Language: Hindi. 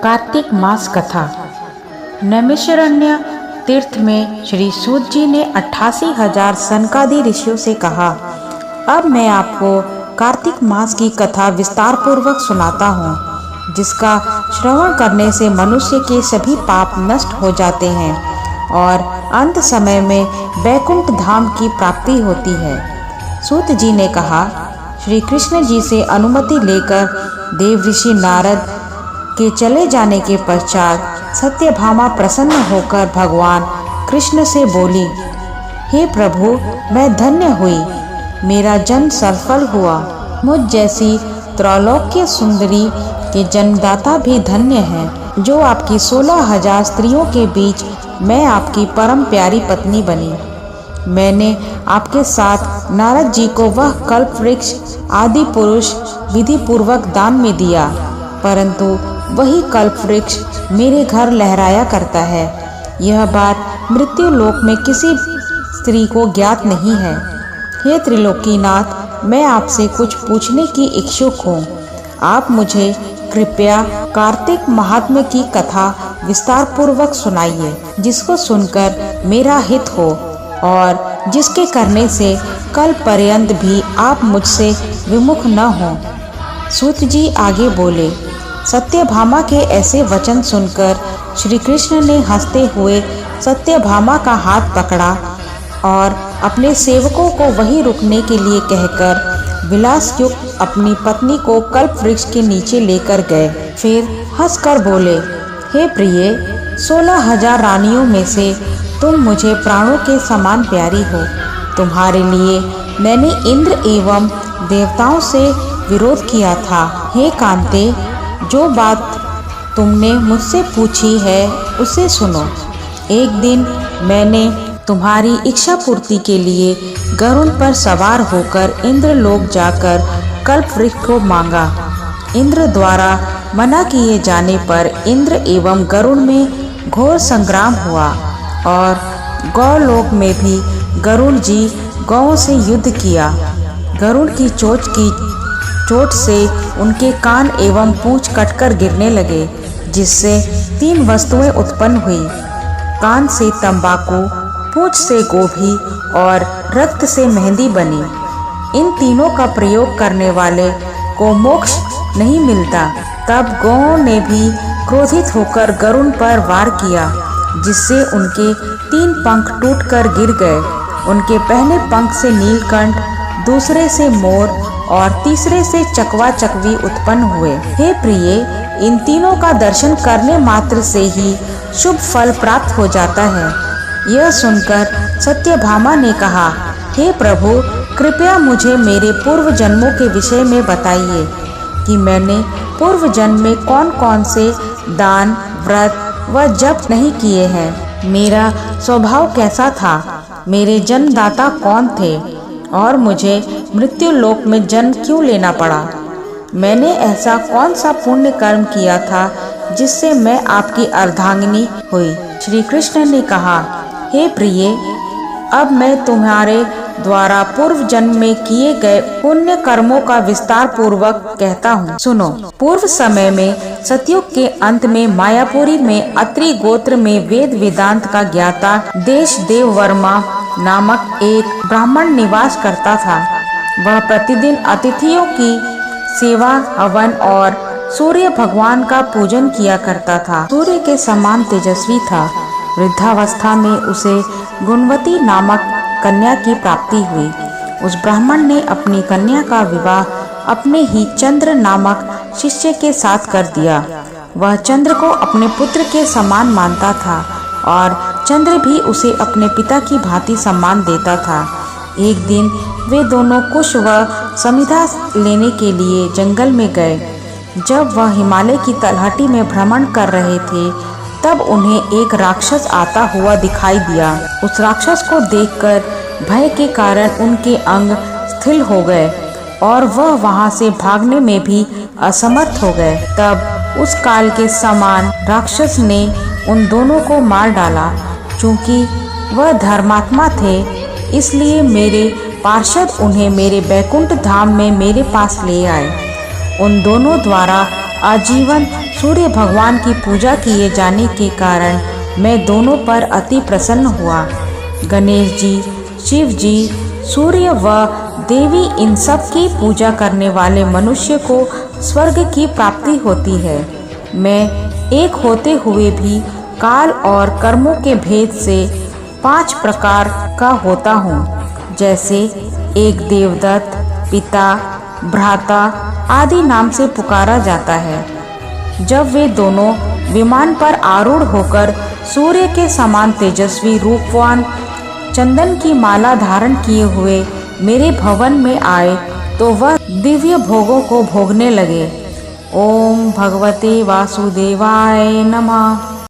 कार्तिक मास कथा। नैमिषारण्य तीर्थ में श्री सूत जी ने 88,000 सनकादि ऋषियों से कहा, अब मैं आपको कार्तिक मास की कथा विस्तार पूर्वक सुनाता हूँ, जिसका श्रवण करने से मनुष्य के सभी पाप नष्ट हो जाते हैं और अंत समय में वैकुंठ धाम की प्राप्ति होती है। सूत जी ने कहा, श्री कृष्ण जी से अनुमति लेकर देव ऋषि नारद के चले जाने के पश्चात सत्यभामा प्रसन्न होकर भगवान कृष्ण से बोली, हे प्रभु, मैं धन्य हुई, मेरा जन्म सफल हुआ। मुझ जैसी त्रैलोक्य सुंदरी के जन्मदाता भी धन्य हैं, जो आपकी 16,000 स्त्रियों के बीच मैं आपकी परम प्यारी पत्नी बनी। मैंने आपके साथ नारद जी को वह कल्प वृक्ष आदि पुरुष विधि पूर्वक दान में दिया, परंतु वही कल्प वृक्ष मेरे घर लहराया करता है। यह बात मृत्यु लोक में किसी स्त्री को ज्ञात नहीं है। हे त्रिलोकीनाथ, मैं आपसे कुछ पूछने की इच्छुक हूँ। आप मुझे कृपया कार्तिक महात्म्य की कथा विस्तार पूर्वक सुनाइए, जिसको सुनकर मेरा हित हो और जिसके करने से कल पर्यंत भी आप मुझसे विमुख न हो। सूत जी आगे बोले, सत्यभामा के ऐसे वचन सुनकर श्री कृष्ण ने हंसते हुए सत्यभामा का हाथ पकड़ा और अपने सेवकों को वहीं रुकने के लिए कहकर विलास युक्त अपनी पत्नी को कल्प वृक्ष के नीचे लेकर गए। फिर हंसकर बोले, हे प्रिय, 16,000 रानियों में से तुम मुझे प्राणों के समान प्यारी हो। तुम्हारे लिए मैंने इंद्र एवं देवताओं से विरोध किया था। हे कांते, जो बात तुमने मुझसे पूछी है उसे सुनो। एक दिन मैंने तुम्हारी इच्छा पूर्ति के लिए गरुड़ पर सवार होकर इंद्रलोक जाकर कल्प वृक्ष को मांगा। इंद्र द्वारा मना किए जाने पर इंद्र एवं गरुड़ में घोर संग्राम हुआ और गौलोक में भी गरुड़ जी गौओं से युद्ध किया। गरुड़ की चोट से उनके कान एवं पूंछ कटकर गिरने लगे, जिससे 3 वस्तुएं उत्पन्न हुई। कान से तंबाकू, पूंछ से गोभी और रक्त से मेहंदी बनी। इन तीनों का प्रयोग करने वाले को मोक्ष नहीं मिलता। तब गौओं ने भी क्रोधित होकर गरुड़ पर वार किया, जिससे उनके 3 पंख टूटकर गिर गए। उनके पहले पंख से नीलकंठ, दूसरे से मोर और तीसरे से चकवा चकवी उत्पन्न हुए। हे प्रिय, इन तीनों का दर्शन करने मात्र से ही शुभ फल प्राप्त हो जाता है। यह सुनकर सत्यभामा ने कहा, हे प्रभु, कृपया मुझे मेरे पूर्व जन्मों के विषय में बताइए कि मैंने पूर्व जन्म में कौन कौन से दान, व्रत व जप नहीं किए हैं। मेरा स्वभाव कैसा था, मेरे जन्मदाता कौन थे और मुझे मृत्यु लोक में जन्म क्यों लेना पड़ा। मैंने ऐसा कौन सा पुण्य कर्म किया था जिससे मैं आपकी अर्धांगिनी हुई। श्री कृष्ण ने कहा, हे प्रिय, अब मैं तुम्हारे द्वारा पूर्व जन्म में किए गए पुण्य कर्मों का विस्तार पूर्वक कहता हूँ, सुनो। पूर्व समय में सतयुग के अंत में मायापुरी में अत्रि गोत्र में वेद वेदांत का ज्ञाता देश देव वर्मा नामक एक ब्राह्मण निवास करता था। वह प्रतिदिन अतिथियों की सेवा, हवन और सूर्य भगवान का पूजन किया करता था। सूर्य के समान तेजस्वी था। वृद्धावस्था में उसे गुणवती नामक कन्या की प्राप्ति हुई। उस ब्राह्मण ने अपनी कन्या का विवाह अपने ही चंद्र नामक शिष्य के साथ कर दिया। वह चंद्र को अपने पुत्र के समान मानता था और चंद्र भी उसे अपने पिता की भांति सम्मान देता था। एक दिन वे दोनों कुश व समिधा लेने के लिए जंगल में गए। जब वह हिमालय की तलहटी में भ्रमण कर रहे थे, तब उन्हें एक राक्षस आता हुआ दिखाई दिया। उस राक्षस को देखकर भय के कारण उनके अंग स्थिर हो गए और वह वहां से भागने में भी असमर्थ हो गए। तब उस काल के समान राक्षस ने उन दोनों को मार डाला। चूंकि वह धर्मात्मा थे, इसलिए मेरे पार्षद उन्हें मेरे वैकुंठ धाम में मेरे पास ले आए। उन दोनों द्वारा आजीवन सूर्य भगवान की पूजा किए जाने के कारण मैं दोनों पर अति प्रसन्न हुआ। गणेश जी, शिव जी, सूर्य व देवी, इन सब की पूजा करने वाले मनुष्य को स्वर्ग की प्राप्ति होती है। मैं एक होते हुए भी काल और कर्मों के भेद से 5 प्रकार का होता हूँ। जैसे एक देवदत्त, पिता, भ्राता आदि नाम से पुकारा जाता है। जब वे दोनों विमान पर आरूढ़ होकर सूर्य के समान तेजस्वी रूपवान चंदन की माला धारण किए हुए मेरे भवन में आए तो वह दिव्य भोगों को भोगने लगे। ओम भगवते वासुदेवाय नमः।